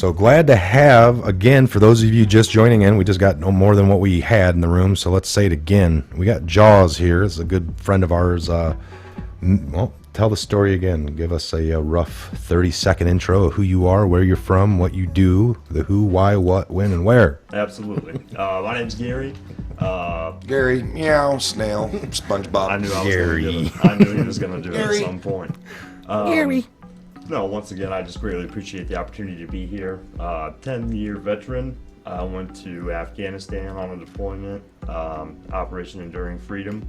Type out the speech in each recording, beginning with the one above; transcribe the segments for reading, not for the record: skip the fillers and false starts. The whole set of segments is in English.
So glad to have, again, for those of you just joining in, we just got no more than what we had in the room, so let's say it again. We got Jaws here. This is a good friend of ours. Well, tell the story again. Give us a rough 30-second intro of who you are, where you're from, what you do, the who, why, what, when, and where. Absolutely. My name's Gary. Gary, meow, snail, SpongeBob. I knew he was going to do it at some point. Gary. No, once again, I just greatly appreciate the opportunity to be here. 10-year veteran. I went to Afghanistan on a deployment, Operation Enduring Freedom.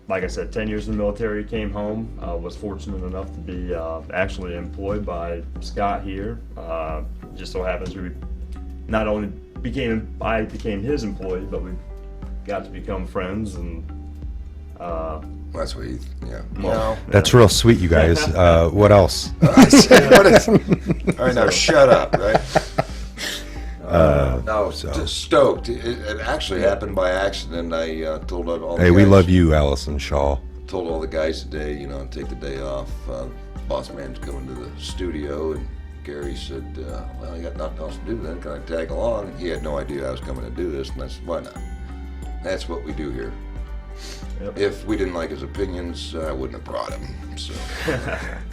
Like I said, 10 years in the military, came home, was fortunate enough to be actually employed by Scott here. Just so happens we not only I became his employee, but we got to become friends, and That's what yeah. well, That's real sweet, you guys. What else? All right, now shut up, right? No, just stoked. It actually happened by accident. I told all the Hey, guys, we love you, Allison Shaw. told all the guys today, take the day off. Boss man's coming to the studio, and Gary said, well, you got nothing else to do then. Can I tag along? And he had no idea I was coming to do this, and I said, why not? That's what we do here. Yep. If we didn't like his opinions, I wouldn't have brought him. So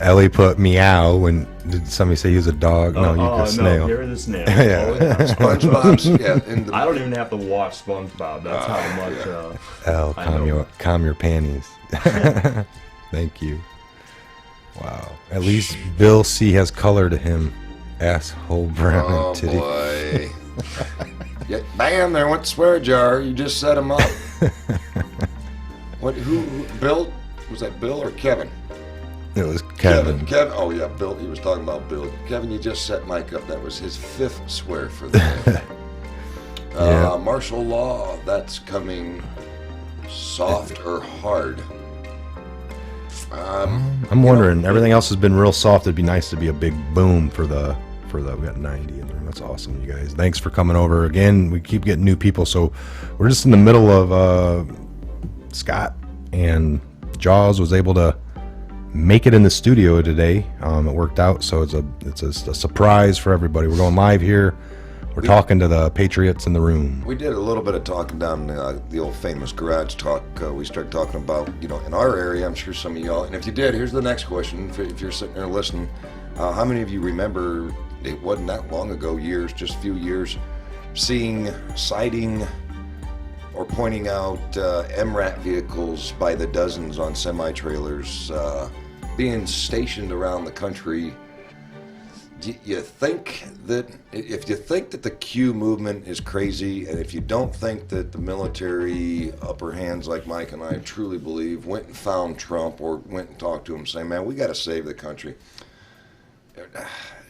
Ellie put meow when, did somebody say he was a dog? No, you could snail. No, Gary the snail. Yeah. SpongeBob's, I don't even have to watch SpongeBob. That's how much. Elle, calm your panties. Thank you. Wow. At least Bill C has color to him. Asshole brown oh titty. boy. Yeah, bam, there went the swear jar. You just set him up. Who, Bill? Was that Bill or Kevin? It was Kevin. Kevin. Oh, yeah, Bill. He was talking about Bill. Kevin, you just set Mike up. That was his 5th swear for the day. Yeah. Martial law, that's coming soft or hard. I'm wondering, everything else has been real soft. It'd be nice to be a big boom for the we got 90 in the room. That's awesome, you guys. Thanks for coming over. Again, we keep getting new people, so we're just in the middle of Scott and Jaws was able to make it in the studio today. It worked out, so it's a surprise for everybody. We're going live here. We're talking to the Patriots in the room. We did a little bit of talking down the old famous garage talk. We started talking about, in our area, I'm sure some of y'all, and if you did, here's the next question. If you're sitting there listening, how many of you remember, it wasn't that long ago, just a few years, citing or pointing out MRAP vehicles by the dozens on semi-trailers being stationed around the country? You think that if you think that the Q movement is crazy, and if you don't think that the military upper hands like Mike and I truly believe went and found Trump or went and talked to him saying, man, we got to save the country.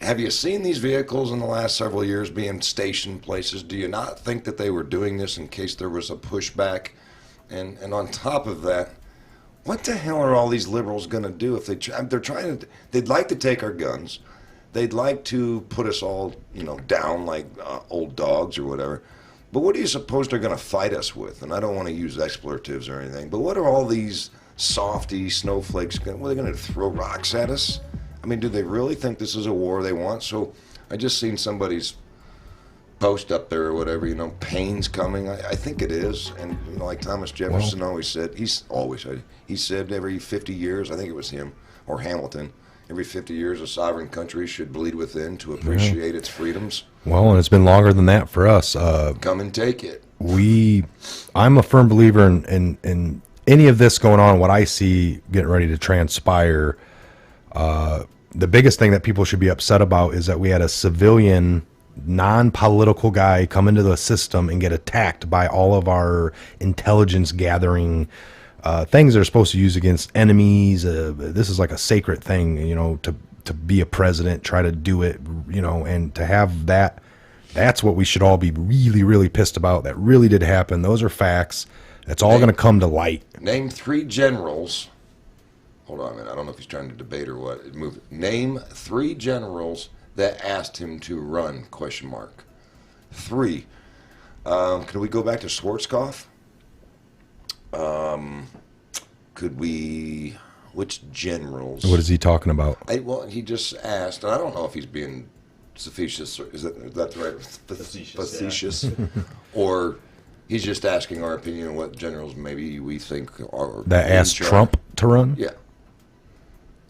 Have you seen these vehicles in the last several years being stationed places? Do you not think that they were doing this in case there was a pushback? And on top of that, what the hell are all these liberals going to do if they'd like to take our guns. They'd like to put us all, down like old dogs or whatever. But what do you suppose they're going to fight us with? And I don't want to use expletives or anything, but what are all these softy snowflakes going to, what are they going to throw rocks at us? I mean, do they really think this is a war they want? So I just seen somebody's post up there or whatever, pain's coming. I think it is. And, like Thomas Jefferson always said, he said every 50 years, I think it was him, or Hamilton, every 50 years, a sovereign country should bleed within to appreciate its freedoms. Well, and it's been longer than that for us. Come and take it. I'm a firm believer in any of this going on, what I see getting ready to transpire. The biggest thing that people should be upset about is that we had a civilian, non-political guy come into the system and get attacked by all of our intelligence gathering things that are supposed to use against enemies. This is like a sacred thing, to be a president, try to do it, and to have that. That's what we should all be really, really pissed about. That really did happen. Those are facts. That's all going to come to light. Name 3 generals. Hold on a minute. I don't know if he's trying to debate or what. Name 3 generals that asked him to run, ? 3. Could we go back to Schwarzkopf? Which generals? What is he talking about? Well, he just asked, and I don't know if he's being facetious. Is that right? Facetious, Facetious. Or he's just asking our opinion on what generals maybe we think are. That asked Trump to run? Yeah.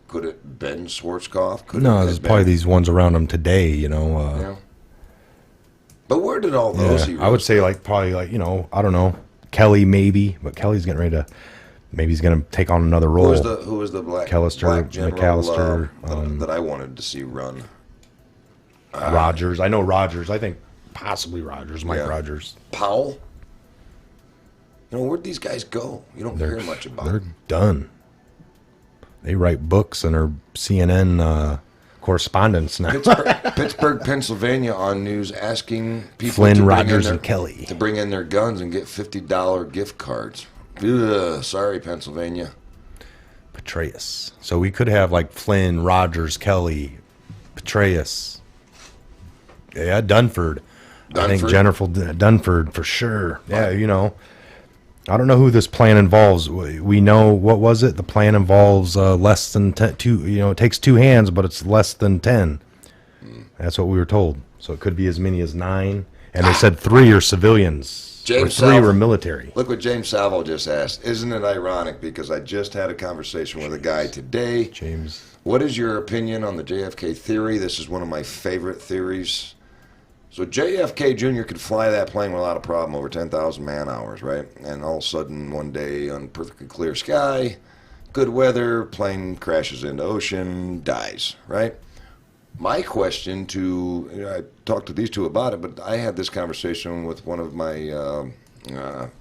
Could it been Schwarzkopf? Could No, it there's have probably been, these ones around him today, Yeah. But where did all those heroes I would say go? probably I don't know, Kelly maybe, but Kelly's getting ready to, maybe he's going to take on another role. Who was the black general McAllister, that I wanted to see run? Rogers. I know Rogers. I think possibly Rogers, Mike Yeah. Rogers. Powell? Where'd these guys go? You don't hear much about They're them. done. They write books and are CNN correspondents now. Pittsburgh, Pennsylvania on news asking people Flynn, to bring Rogers, in and Kelly. to bring in their guns and get $50 gift cards. Ugh, sorry, Pennsylvania. Patriots. So we could have like Flynn, Rogers, Kelly, Patriots. Yeah, Dunford. I think Dunford? Jennifer Dunford for sure. Yeah, I don't know who this plan involves. We know, what was it? The plan involves less than 10, it takes 2 hands, but it's less than 10. That's what we were told. So it could be as many as 9. And they said 3 are civilians. James or 3 Salvo. were military. Look what James Salvo just asked. Isn't it ironic? Because I just had a conversation with a guy today. James. What is your opinion on the JFK theory? This is one of my favorite theories. So JFK Jr. could fly that plane without a problem over 10,000 man-hours, right? And all of a sudden, one day on perfectly clear sky, good weather, plane crashes into ocean, dies, right? My question I talked to these two about it, but I had this conversation with one of my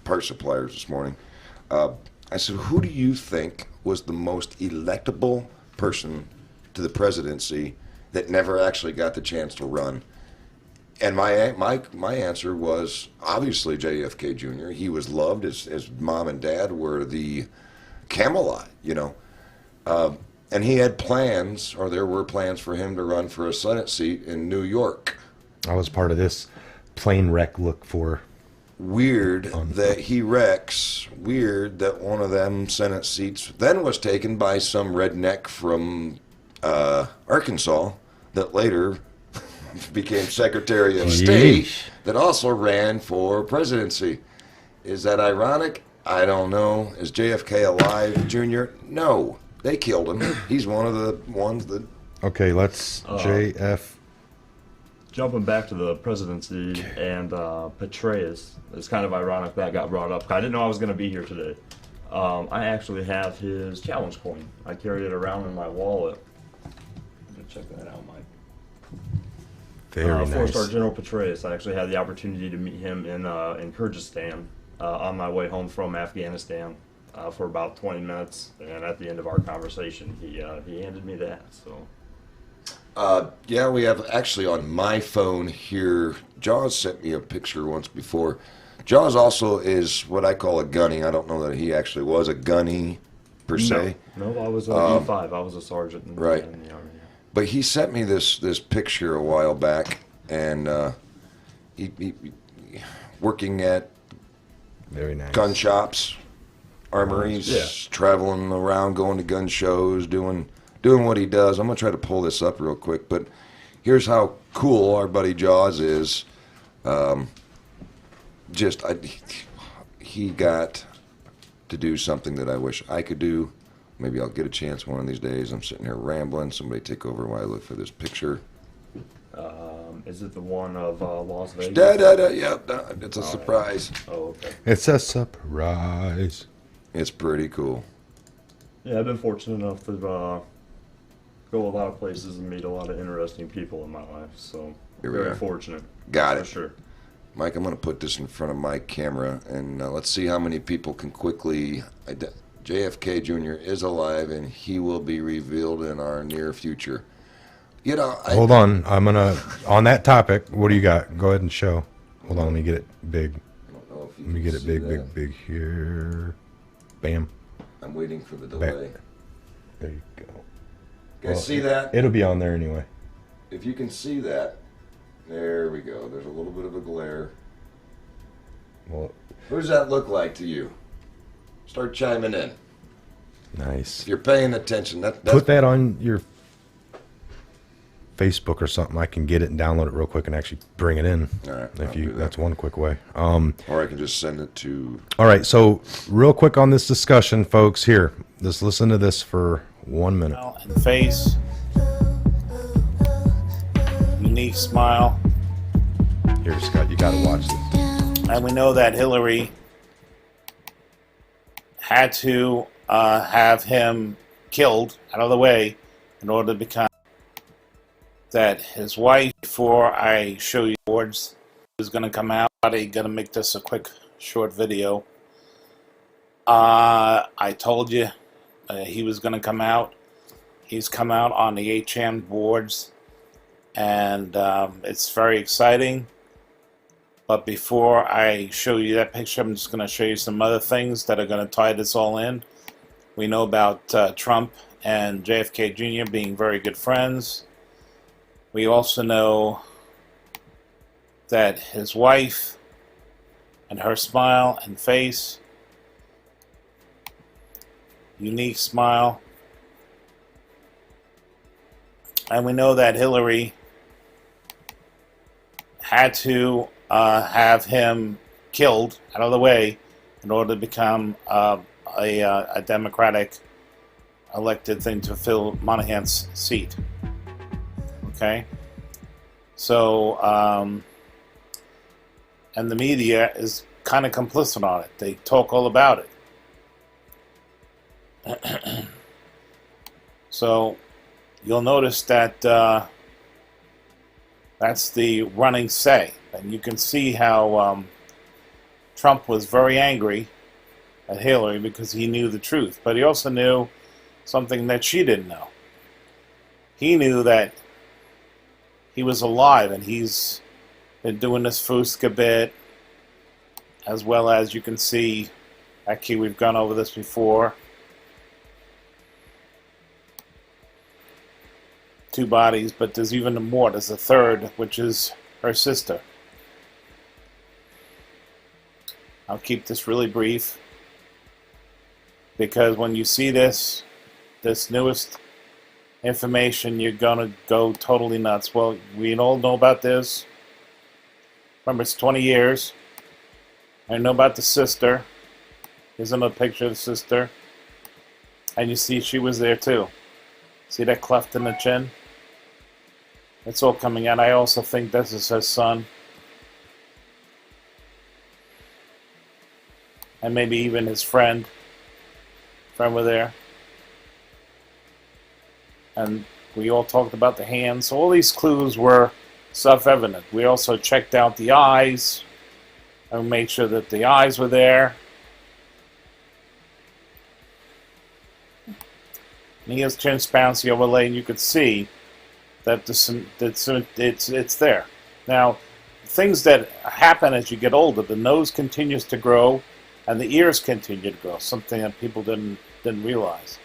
part suppliers this morning. I said, who do you think was the most electable person to the presidency that never actually got the chance to run? And my answer was obviously JFK Jr. He was loved. His mom and dad were the Camelot, and he had plans, or there were plans for him to run for a Senate seat in New York. I was part of this plane wreck look for. Weird that he wrecks. Weird that one of them Senate seats then was taken by some redneck from Arkansas that later became Secretary of State Yeesh. that also ran for presidency. Is that ironic? I don't know. Is JFK alive, Jr.? No. They killed him. He's one of the ones that... Okay, let's JF. Jumping back to the presidency and Patriots, it's kind of ironic that got brought up. I didn't know I was going to be here today. I actually have his challenge coin. I carry it around in my wallet. Let me check that out, Mike. Very nice. Four-star General Patriots. I actually had the opportunity to meet him in Kyrgyzstan on my way home from Afghanistan for about 20 minutes. And at the end of our conversation, he handed me that. So. Yeah, we have actually on my phone here, Jaws sent me a picture once before. Jaws also is what I call a gunny. I don't know that he actually was a gunny per se. No, I was a E5. I was a sergeant in, right. in the Army. But he sent me this picture a while back, and he working at Very nice. gun shops, armories, Yeah. traveling around, going to gun shows, doing what he does. I'm gonna try to pull this up real quick, but here's how cool our buddy Jaws is. He got to do something that I wish I could do. Maybe I'll get a chance one of these days. I'm sitting here rambling. Somebody take over while I look for this picture. Is it the one of Las Vegas? Yep, it's a surprise. Oh, okay. It's a surprise. It's pretty cool. Yeah, I've been fortunate enough to go a lot of places and meet a lot of interesting people in my life. So Here we very are. fortunate. Got for it. sure. Mike, I'm going to put this in front of my camera, and let's see how many people can quickly... JFK Jr. is alive, and he will be revealed in our near future. Hold on. I'm going to, on that topic, what do you got? Go ahead and show. Hold on, let me get it big. I don't know if you Let me can get it see big, that. big here. Bam. I'm waiting for the delay. There you go. Guys, see that? It'll be on there anyway. If you can see that, there we go. There's a little bit of a glare. Well, What does that look like to you? Start chiming in. nice. If you're paying attention, that's Put that on your Facebook or something, I can get it and download it real quick and actually bring it in. All right, If I'll you, do that. that's one quick way. Or I can just send it to. All right, so real quick on this discussion, folks. Here, just listen to this for 1 minute. And face, unique smile, Here, Scott, you got to watch this. and we know that Hillary had to have him killed out of the way in order to become that his wife. Before I show you words, is going to come out. I'm going to make this a quick, short video. I told you he was going to come out. He's come out on the 8chan boards, and it's very exciting. But before I show you that picture, I'm just going to show you some other things that are going to tie this all in. We know about Trump and JFK Jr. being very good friends. We also know that his wife and her smile and face, unique smile, and we know that Hillary had to have him killed out of the way in order to become a Democratic elected thing to fill Monahan's seat. Okay? So, and the media is kind of complicit on it. They talk all about it. So, you'll notice that that's the running say. And you can see how Trump was very angry at Hillary because he knew the truth. But he also knew something that she didn't know. He knew that he was alive, and he's been doing this Fuska bit, as well as you can see, actually we've gone over this before, 2 bodies, but there's even more. There's a third, which is her sister. I'll keep this really brief, because when you see this newest information, you're gonna go totally nuts. Well, we all know about this. Remember, it's 20 years. I know about the sister. Here's another picture of the sister. And you see she was there too. See that cleft in the chin? It's all coming out. I also think this is her son. And maybe even his friend. Were there. And we all talked about the hands. So all these clues were self-evident. We also checked out the eyes and made sure that the eyes were there. And here's transparency overlay, and you could see that it's there. Now, things that happen as you get older, the nose continues to grow and the ears continue to grow, something that people didn't realize.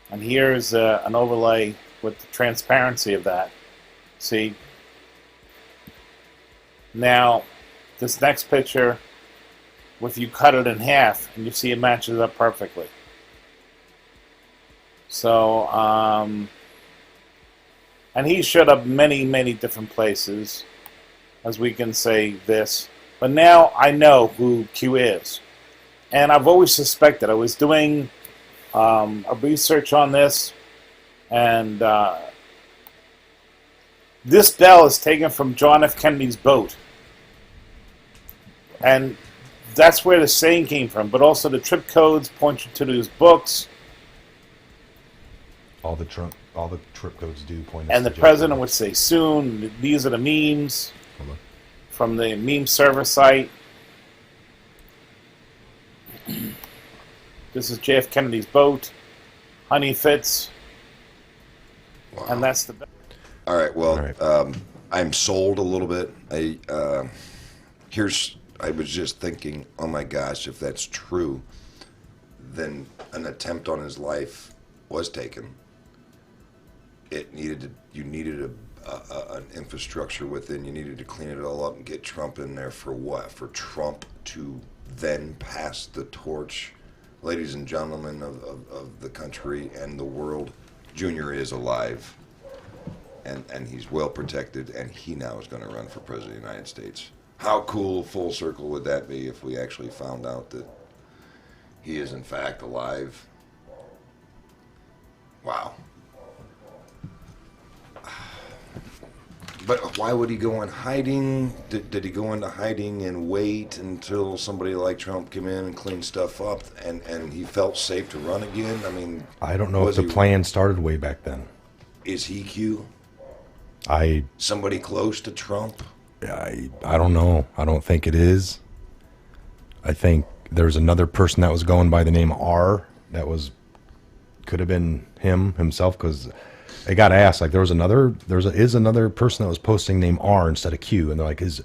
And here's an overlay with the transparency of that. See? Now, this next picture, if you cut it in half, and you see it matches up perfectly. So, and he showed up many, many different places, as we can say this. But now I know who Q is. And I've always suspected. I was doing a research on this, and this bell is taken from John F. Kennedy's boat. And that's where the saying came from. But also the trip codes point you to his books. All the trip codes do point. And the president would say soon. These are the memes from the meme server site. This is JF Kennedy's boat. Honey fits. Wow. And that's the. All right. Well, All right. I'm sold a little bit. I was just thinking, oh my gosh, if that's true, then an attempt on his life was taken. You needed an infrastructure within. You needed to clean it all up and get Trump in there for what? For Trump to then pass the torch. Ladies and gentlemen of the country and the world, Junior is alive. and he's well protected, and he now is going to run for president of the United States. How cool, full circle would that be if we actually found out that he is in fact alive? Wow. But why would he go in hiding? Did he go into hiding and wait until somebody like Trump came in and cleaned stuff up, and he felt safe to run again? I mean, I don't know if the plan started way back then. Is he Q? I Somebody close to Trump? I don't know. I don't think it is. I think there's another person that was going by the name R that could have been himself, because they got asked, like, is another person that was posting name R instead of Q, and they're like, is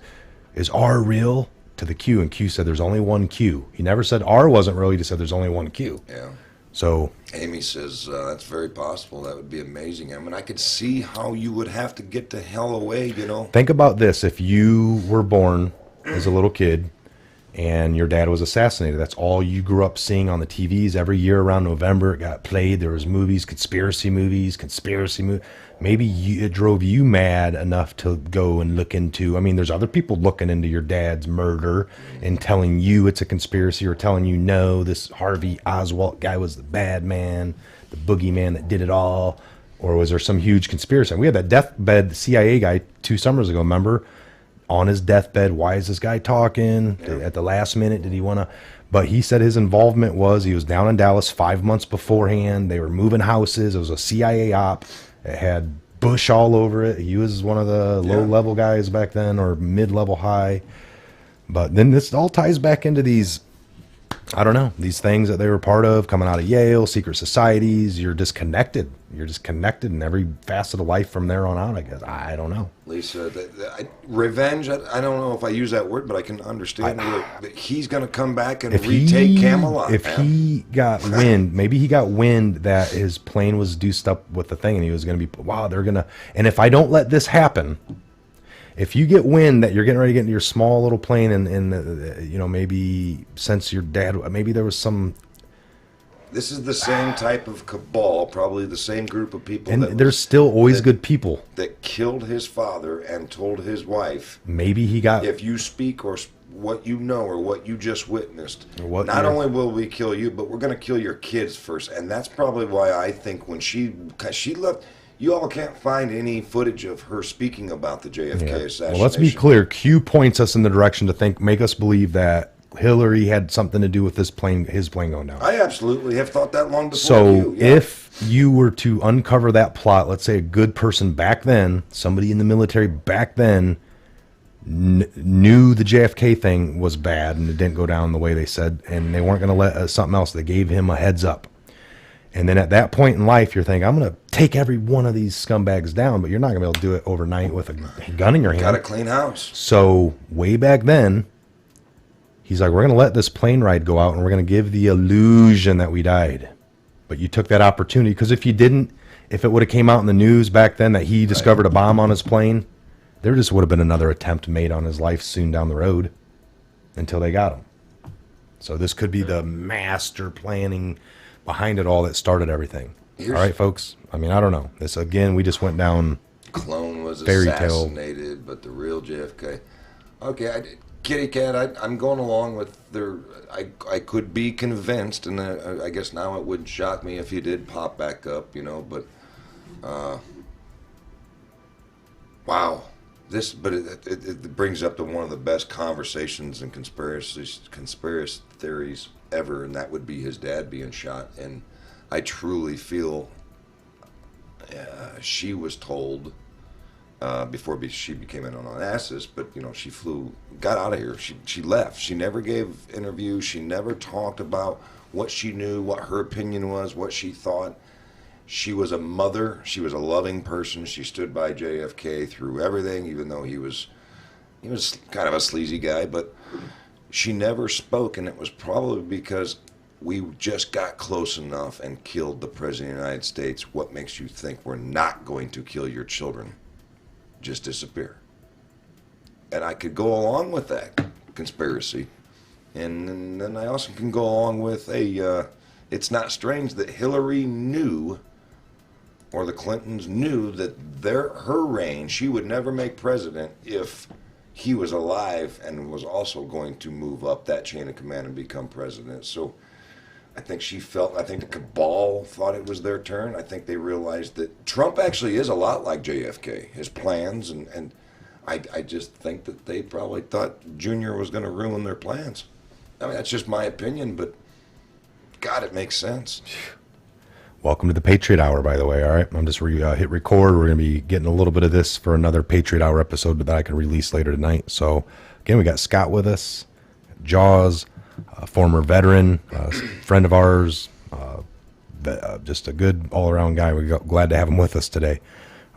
R real, to the Q, and Q said there's only one Q. He never said R wasn't real, he just said there's only one Q. Yeah. So Amy says that's very possible. That would be amazing. I mean, I could see how you would have to get the hell away, you know. think about this: if you were born as a little kid and your dad was assassinated, that's all you grew up seeing on the TVs every year around November. It got played. There was movies, conspiracy movies. Maybe it drove you mad enough to go and look into. I mean, there's other people looking into your dad's murder and telling you it's a conspiracy, or telling you, no, this Harvey Oswald guy was the bad man, the boogeyman that did it all. Or was there some huge conspiracy? We had that deathbed CIA guy 2 summers ago, remember? On his deathbed, why is this guy talking? Yeah. At the last minute, did he want to? But he said his involvement was, he was down in Dallas 5 months beforehand. They were moving houses. It was a CIA op. It had Bush all over it. He was one of the low-level guys back then, or mid-level high. But then this all ties back into these, I don't know, these things that they were part of, coming out of Yale, secret societies. You're disconnected. You're just connected in every facet of life from there on out, I guess. I don't know. Lisa, revenge, I don't know if I use that word, but I can understand that he's going to come back and retake Camelot. If he got wind, maybe he got wind that his plane was deuced up with the thing, and he was going to be, wow, they're going to, and if I don't let this happen, if you get wind that you're getting ready to get into your small little plane, and maybe since your dad, maybe there was some. This is the same type of cabal, probably the same group of people. And there's still always good people that killed his father and told his wife, maybe he got, if you speak or what you know or what you just witnessed, not only will we kill you, but we're going to kill your kids first. And that's probably why I think when she left, you all can't find any footage of her speaking about the JFK assassination. Well, let's be clear. Q points us in the direction to make us believe that Hillary had something to do with his plane going down. I absolutely have thought that long before. So if you were to uncover that plot, let's say a good person back then, somebody in the military back then, knew the JFK thing was bad and it didn't go down the way they said, and they weren't going to let something else. They gave him a heads up. And then at that point in life, you're thinking, I'm going to take every one of these scumbags down, but you're not going to be able to do it overnight with a gun in your hand. Got a clean house. So way back then, he's like, we're going to let this plane ride go out and we're going to give the illusion that we died. But you took that opportunity, because if it would have came out in the news back then that he discovered a bomb on his plane, there just would have been another attempt made on his life soon down the road until they got him. So this could be the master planning behind it all that started everything. All right, folks. I mean, I don't know. This, again, we just went down clone was fairy assassinated, but the real JFK. Okay, Kitty Cat, I'm going along with their. I could be convinced, and I guess now it wouldn't shock me if he did pop back up, but wow, but it brings up to one of the best conversations and conspiracy theories ever, and that would be his dad being shot. And I truly feel she was told. Before she became an Onassis, but she got out of here. She left. She never gave interviews. She never talked about what she knew, what her opinion was, what she thought. She was a mother. She was a loving person. She stood by JFK through everything, even though he was kind of a sleazy guy. But she never spoke, and it was probably because we just got close enough and killed the President of the United States. What makes you think we're not going to kill your children? Just disappear. And I could go along with that conspiracy. And then I also can go along with it's not strange that Hillary knew or the Clintons knew that her reign, she would never make president if he was alive and was also going to move up that chain of command and become president. So I think I think the cabal thought it was their turn. I think they realized that Trump actually is a lot like JFK, his plans, and I just think that they probably thought Junior was going to ruin their plans. I mean, that's just my opinion, but God, it makes sense. Welcome to the Patriot Hour, by the way. All right, I'm just hit record. We're going to be getting a little bit of this for another Patriot Hour episode that I can release later tonight. So, again, we got Scott with us, Jaws, a former veteran, friend of ours, just a good all-around guy. We're glad to have him with us today.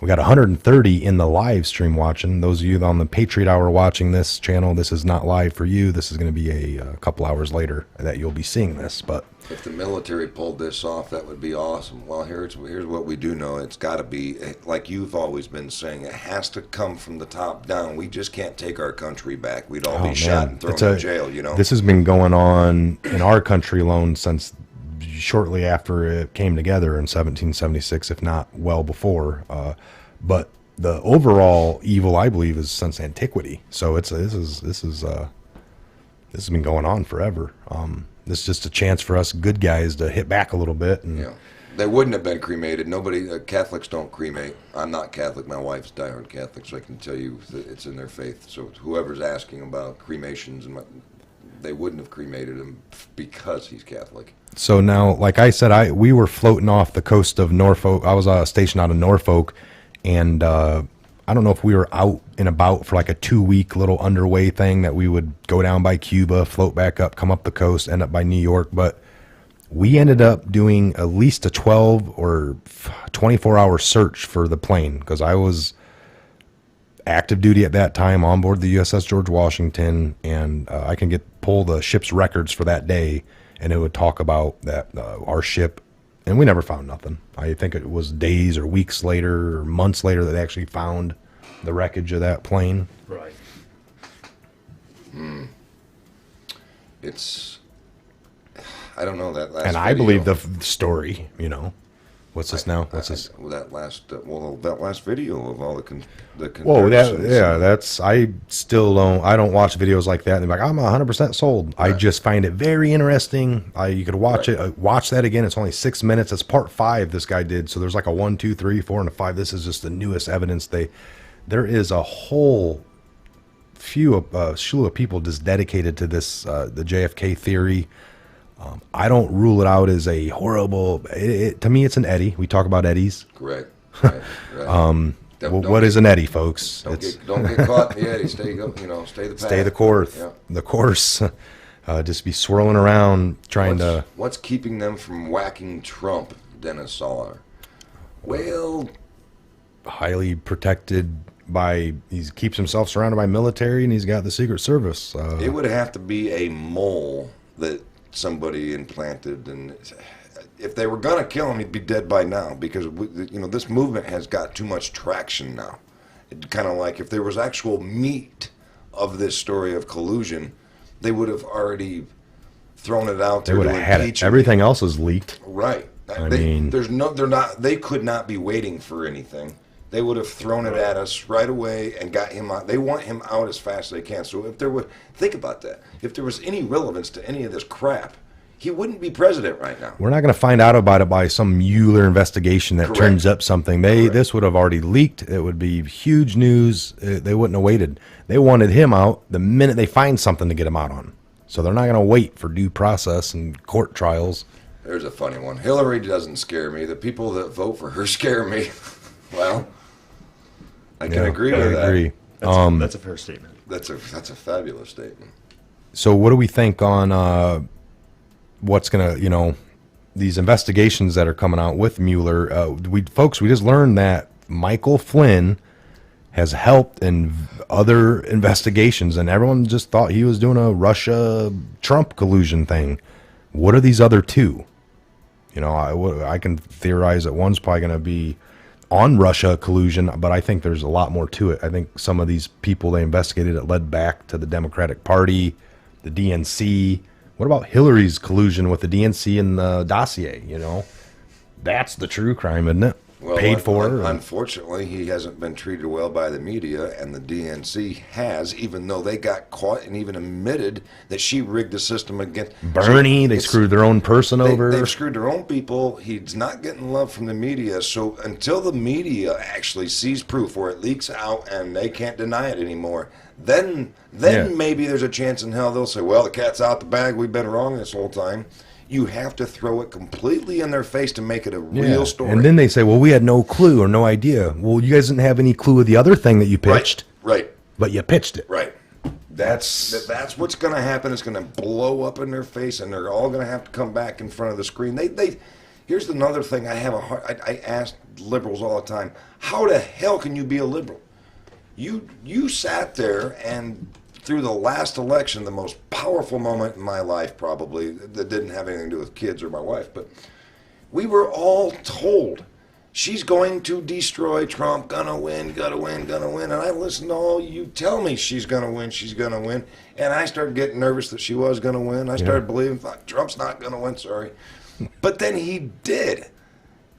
We got 130 in the live stream watching. Those of you on the Patriot Hour watching this channel, this is not live for you. This is going to be a couple hours later that you'll be seeing this. But if the military pulled this off, that would be awesome. Well, here's what we do know. It's got to be, like you've always been saying, it has to come from the top down. We just can't take our country back. We'd all be shot and thrown in jail, you know? This has been going on in our country alone since shortly after it came together in 1776, if not well before. But the overall evil, I believe, is since antiquity. So this has been going on forever. This is just a chance for us good guys to hit back a little bit. And yeah, they wouldn't have been cremated. Nobody, Catholics don't cremate. I'm not Catholic. My wife's diehard Catholic, so I can tell you that it's in their faith. So whoever's asking about cremations, they wouldn't have cremated him because he's Catholic. So now, like I said, we were floating off the coast of Norfolk. I was stationed out of Norfolk, and I don't know if we were out and about for like a 2-week little underway thing that we would go down by Cuba, float back up, come up the coast, end up by New York. But we ended up doing at least a 12 or 24-hour search for the plane because I was active duty at that time on board the USS George Washington, and I can pull the ship's records for that day, and it would talk about that our ship, and we never found nothing. I think it was days or weeks later or months later that they actually found the wreckage of that plane. Right. It's, I don't know that last. And I believe the story. You know, what's this now? What's this? That last video of all the Whoa, comparisons. that's, I don't watch videos like that. And they're like, I'm 100% sold. I just find it very interesting. You could watch it, watch that again. It's only 6 minutes. It's part 5 this guy did. So there's like a 1, 2, 3, 4, and a 5. This is just the newest evidence. There is a whole slew of people just dedicated to this, the JFK theory. I don't rule it out as a horrible, to me it's an eddy. We talk about eddies. Correct. Right. What is an eddy, folks? Don't get caught in the eddy. Stay the path. Stay the course. Yeah. The course. Just be swirling around trying to. What's keeping them from whacking Trump, Dennis Saller? Well, highly protected by. He keeps himself surrounded by military, and he's got the Secret Service. It would have to be a mole that somebody implanted, and if they were gonna kill him, he'd be dead by now, because this movement has got too much traction now. It kind of like if there was actual meat of this story of collusion, they would have already thrown it out there. They would have had it. Everything else is leaked. Right. They could not be waiting for anything. They would have thrown it at us right away and got him out. They want him out as fast as they can. So think about that. If there was any relevance to any of this crap, he wouldn't be president right now. We're not going to find out about it by some Mueller investigation that turns up something. This would have already leaked. It would be huge news. They wouldn't have waited. They wanted him out the minute they find something to get him out on. So they're not going to wait for due process and court trials. There's a funny one. Hillary doesn't scare me. The people that vote for her scare me. Well, I can agree with that. Agree. That's a fair statement. That's a fabulous statement. So what do we think on what's going to, these investigations that are coming out with Mueller? We just learned that Michael Flynn has helped in other investigations, and everyone just thought he was doing a Russia-Trump collusion thing. What are these other two? I can theorize that one's probably going to be on Russia collusion, but I think there's a lot more to it. I think some of these people they investigated, it led back to the Democratic Party, the DNC. What about Hillary's collusion with the DNC and the dossier? That's the true crime, isn't it? Well, paid for. Unfortunately, he hasn't been treated well by the media, and the DNC has, even though they got caught and even admitted that she rigged the system against Bernie. They screwed their own person over. They've screwed their own people. He's not getting love from the media. So until the media actually sees proof or it leaks out and they can't deny it anymore, then maybe there's a chance in hell they'll say, well, the cat's out the bag. We've been wrong this whole time. You have to throw it completely in their face to make it a real story. And then they say, well, we had no clue or no idea. Well, you guys didn't have any clue of the other thing that you pitched. Right. But you pitched it. Right. That's what's going to happen. It's going to blow up in their face, and they're all going to have to come back in front of the screen. Here's another thing I have I ask liberals all the time, how the hell can you be a liberal? You sat there and through the last election, the most powerful moment in my life, probably, that didn't have anything to do with kids or my wife, but we were all told she's going to destroy Trump, gonna win, and I listened to all you tell me she's gonna win, and I started getting nervous that she was gonna win. I started believing Trump's not gonna win, sorry. But then he did,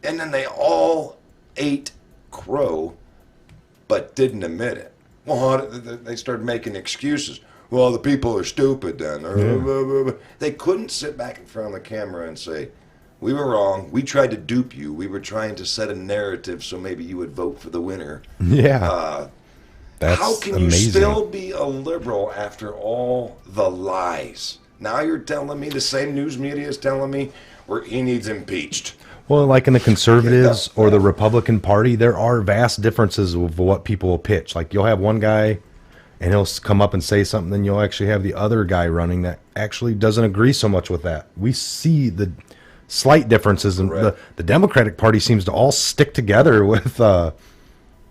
and then they all ate crow, but didn't admit it. Well, they started making excuses. Well, the people are stupid then. They couldn't sit back in front of the camera and say, we were wrong. We tried to dupe you. We were trying to set a narrative so maybe you would vote for the winner. Yeah. That's how can amazing. you still be a liberal after all the lies? Now you're telling me the same news media is telling me he needs impeached. Well, like in the conservatives or the Republican Party, there are vast differences of what people will pitch. Like you'll have one guy and he'll come up and say something, then you'll actually have the other guy running that actually doesn't agree so much with that. We see the slight differences, and the Democratic Party seems to all stick together with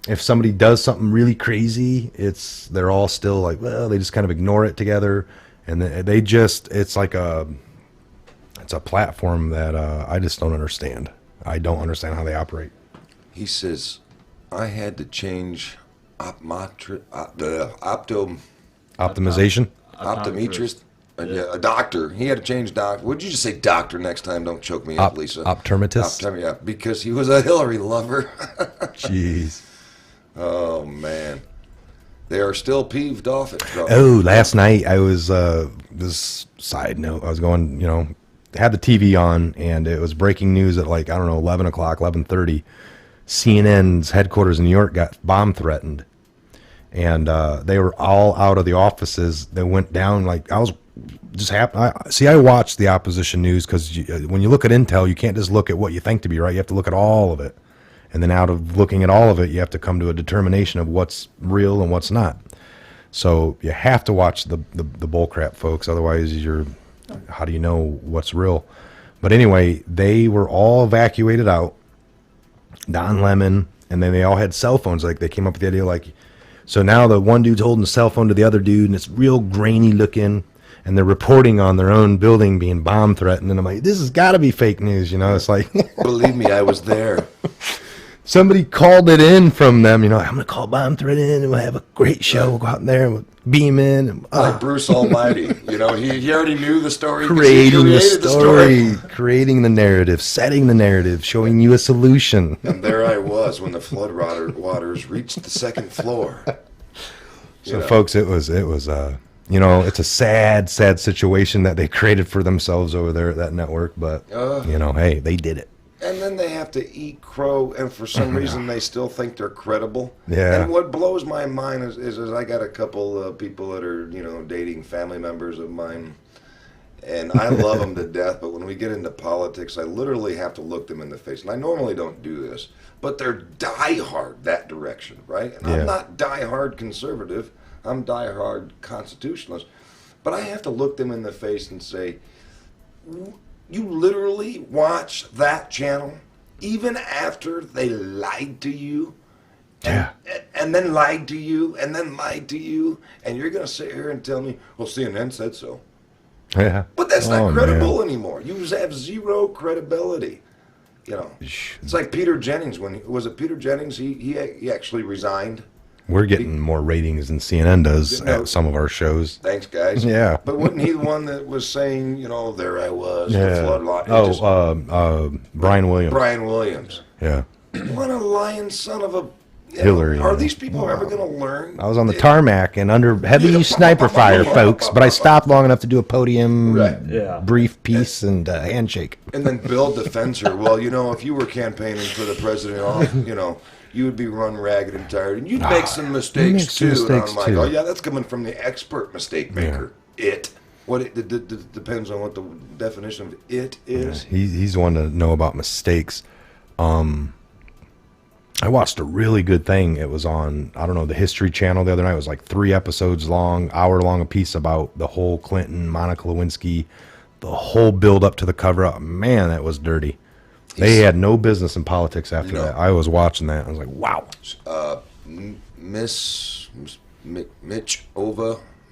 if somebody does something really crazy, they're all still like, well, they just kind of ignore it together, and it's like it's a platform that I just don't understand. I don't understand how they operate. He says, I had to change optimization. Optometrist. A doctor. He had to change doctor. Would you just say doctor next time? Don't choke me up, Lisa. Optometrist. Yeah, because he was a Hillary lover. Jeez. Oh, man. They are still peeved off at Trump. Oh, last night I was, this side note, I was going, had the TV on, and it was breaking news at 11 o'clock, 11:30. CNN's headquarters in New York got bomb threatened. And they were all out of the offices. They went down, I was just happy. I watch the opposition news because when you look at intel, you can't just look at what you think to be right. You have to look at all of it. And then out of looking at all of it, you have to come to a determination of what's real and what's not. So you have to watch the bullcrap, folks. Otherwise, how do you know what's real? But anyway, they were all evacuated out. Don Lemon, and then they all had cell phones. They came up with the idea so now the one dude's holding a cell phone to the other dude, and it's real grainy looking, and they're reporting on their own building being bomb threatened. And I'm like, this has got to be fake news, It's like, believe me, I was there. Somebody called it in from them, I'm going to call bomb threat in, and we'll have a great show. We'll go out there and we'll beam in. And, like Bruce Almighty, he already knew the story. Creating the story, creating the narrative, setting the narrative, showing you a solution. And there I was when the flood waters reached the second floor. So, folks, it was it's a sad situation that they created for themselves over there at that network. But, hey, they did it. And then they have to eat crow, and for some reason they still think they're credible. Yeah. And what blows my mind is I got a couple of people that are, dating family members of mine, and I love them to death, but when we get into politics, I literally have to look them in the face. And I normally don't do this, but they're diehard that direction, right? And I'm not diehard conservative. I'm diehard constitutionalist. But I have to look them in the face and say, you literally watch that channel even after they lied to you, and then lied to you, and then lied to you, and you're going to sit here and tell me, well, CNN said so. Yeah. But that's not credible anymore. You have zero credibility. It's like Peter Jennings. Was it Peter Jennings? He actually resigned. We're getting more ratings than CNN does at some of our shows. Thanks, guys. Yeah. But wasn't he the one that was saying, there I was, Yeah. the flood lot? Brian Williams. Brian Williams. Yeah. What a lying son of a. Hillary. Are these people ever going to learn? I was on the tarmac and under heavy sniper fire, folks, but I stopped long enough to do a podium Right. Yeah. brief piece and handshake. And then Bill defends her. Well, if you were campaigning for the president, you would be run ragged and tired, and you'd make some mistakes make some too. mistakes, and I'm like, too. oh yeah, that's coming from the expert mistake maker. What it depends on what the definition of it is. He's the one to know about mistakes. I watched a really good thing. It was on, I don't know, the History Channel the other night. It was like 3 episodes long, hour long a piece about the whole Clinton, Monica Lewinsky, the whole build up to the cover up. Man, that was dirty. They had no business in politics after that. I was watching that. I was like, wow.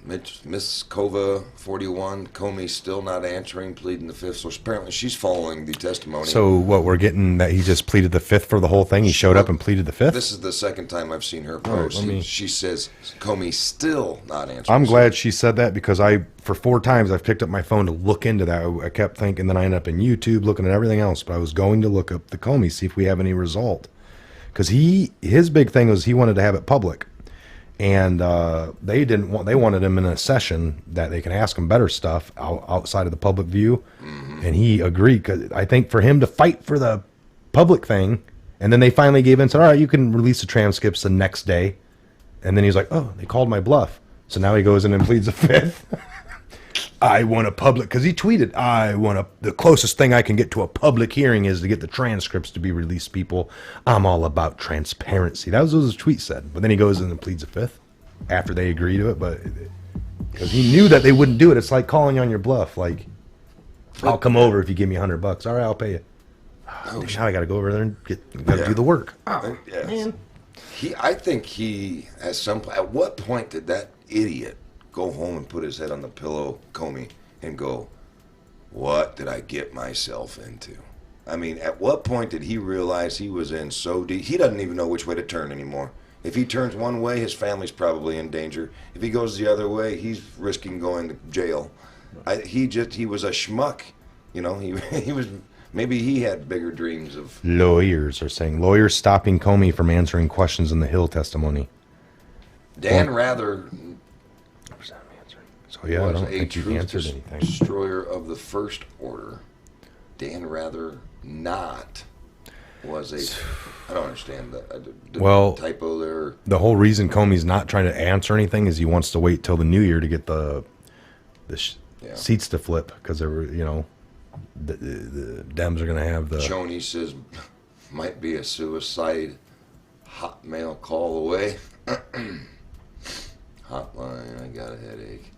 Miss Kova 41, Comey still not answering, pleading the fifth. So apparently she's following the testimony. So what, we're getting that he just pleaded the fifth for the whole thing? He showed up and pleaded the fifth? This is the second time I've seen her post. She says Comey still not answering. I'm glad she said that, because for 4 times I've picked up my phone to look into that. I kept thinking, then I ended up in YouTube looking at everything else, but I was going to look up the Comey, see if we have any result. Because his big thing was he wanted to have it public. And they wanted him in a session that they can ask him better stuff outside of the public view. Mm-hmm. And he agreed, because I think for him to fight for the public thing, and then they finally gave in and said, all right, you can release the transcripts the next day. And then he's like, oh, they called my bluff. So now he goes in and pleads the fifth. I want a public, because he tweeted, the closest thing I can get to a public hearing is to get the transcripts to be released, people. I'm all about transparency. That was what his tweet said. But then he goes in and pleads the fifth after they agree to it, but because he knew that they wouldn't do it. It's like calling on your bluff. Like, I'll come over if you give me $100. All right, I'll pay you. Now I got to go over there and do the work. Man. I think at what point did that idiot go home and put his head on the pillow, Comey, and go, what did I get myself into? I mean, at what point did he realize he was in so deep? He doesn't even know which way to turn anymore. If he turns one way, his family's probably in danger. If he goes the other way, he's risking going to jail. He was a schmuck. He was. Maybe he had bigger dreams of. Lawyers are saying lawyers stopping Comey from answering questions in the Hill testimony. Dan Rather. So yeah, I was don't a think he answered truth anything. destroyer of the first order. Dan Rather was a. I don't understand the typo there. The whole reason Comey's not trying to answer anything is he wants to wait till the new year to get the seats to flip, because there were, the Dems are going to have the. Joni says, might be a suicide hotmail call away. Hotline, I got a headache.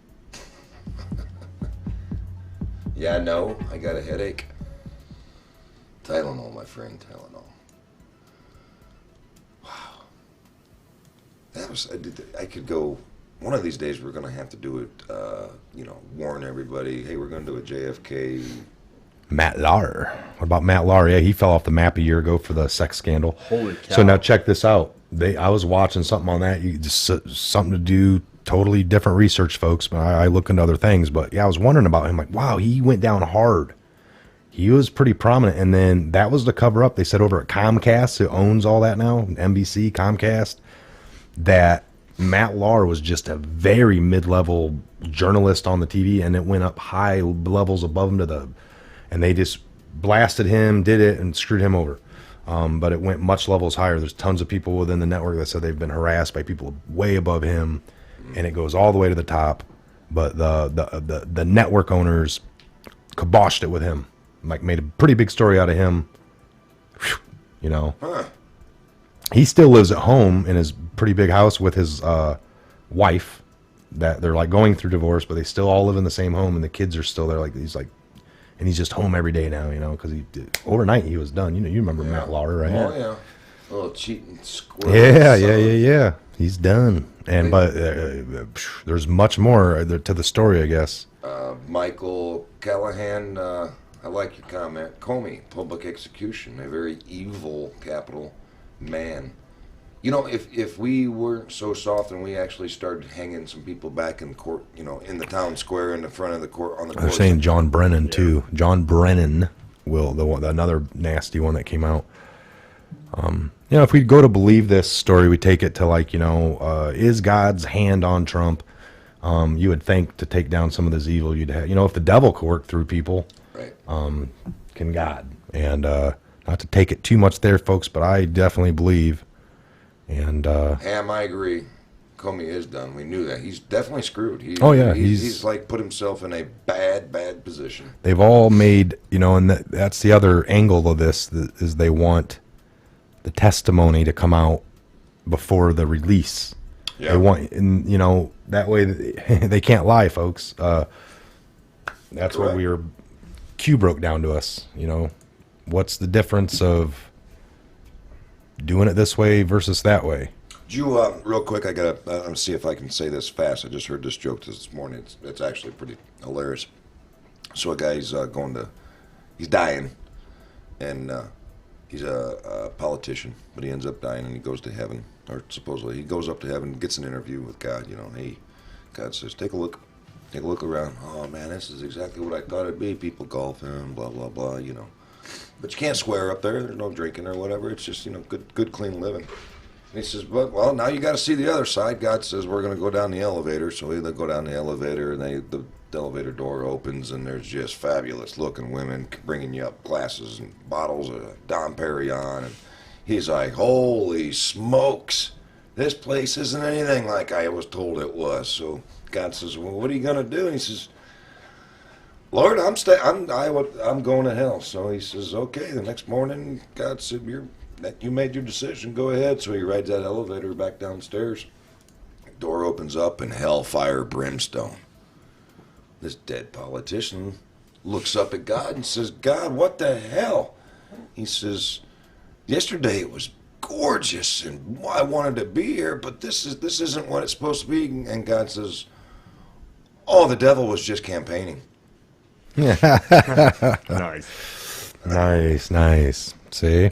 Yeah, no, I got a headache. Tylenol, my friend, Tylenol. Wow. That was, I could go, one of these days we're going to have to do it, warn everybody, hey, we're going to do a JFK. Matt Lauer. What about Matt Lauer? Yeah, he fell off the map a year ago for the sex scandal. Holy cow. So now check this out. I was watching something on that. Something to do, totally different research, folks. But I look into other things. But yeah, I was wondering about him. Like, wow, he went down hard. He was pretty prominent. And then that was the cover up. They said over at Comcast, who owns all that now, NBC, Comcast, that Matt Lauer was just a very mid-level journalist on the TV, and it went up high levels above him and they just blasted him, did it, and screwed him over. But it went much levels higher. There's tons of people within the network that said they've been harassed by people way above him, and it goes all the way to the top. But the network owners kiboshed it with him, like made a pretty big story out of him. Huh. He still lives at home in his pretty big house with his wife. That they're like going through divorce, but they still all live in the same home, and the kids are still there. And he's just home every day now, because overnight he was done. You remember Matt Lauer, right? Oh, yeah. A little cheating squirrel. Yeah. He's done. But there's much more to the story, I guess. Michael Callahan, I like your comment. Comey, public execution, a very evil capital man. If we weren't so soft and we actually started hanging some people back in court, in the town square in the front of the court on the court. They're saying John Brennan too. John Brennan another nasty one that came out. If we go to believe this story, we take it to like, is God's hand on Trump? You would think to take down some of this evil you'd have, if the devil could work through people, Right. can God? And not to take it too much there, folks, but I definitely believe. And Ham, I agree. Comey is done. We knew that. He's definitely screwed. He's like put himself in a bad position. they've all made, and that's the other angle of this, is they want the testimony to come out before the release. Yeah. They want, and that way they can't lie, folks. That's what Q broke down to us. What's the difference of doing it this way versus that way? You, real quick, I gotta see if I can say this fast. I just heard this joke this morning. It's actually pretty hilarious. So a guy's he's dying, and he's a politician, but he ends up dying, and he goes to heaven, or supposedly he goes up to heaven, and gets an interview with God. Hey, God says, take a look around. Oh man, this is exactly what I thought it'd be. People golfing, blah blah blah. But you can't swear up there. There's no drinking or whatever. It's just good clean living. And he says, well, now you got to see the other side. God says, we're going to go down the elevator. So they go down the elevator, and the elevator door opens, and there's just fabulous looking women bringing you up glasses and bottles of Dom Perignon. And he's like, holy smokes, this place isn't anything like I was told it was. So God says, well, what are you going to do? And he says, Lord, I'm going to hell. So he says, okay. The next morning, God said, you made your decision. Go ahead. So he rides that elevator back downstairs. Door opens up, and hellfire, brimstone. This dead politician looks up at God and says, God, what the hell? He says, yesterday it was gorgeous, and I wanted to be here, but this isn't what it's supposed to be. And God says, oh, the devil was just campaigning. Nice. See?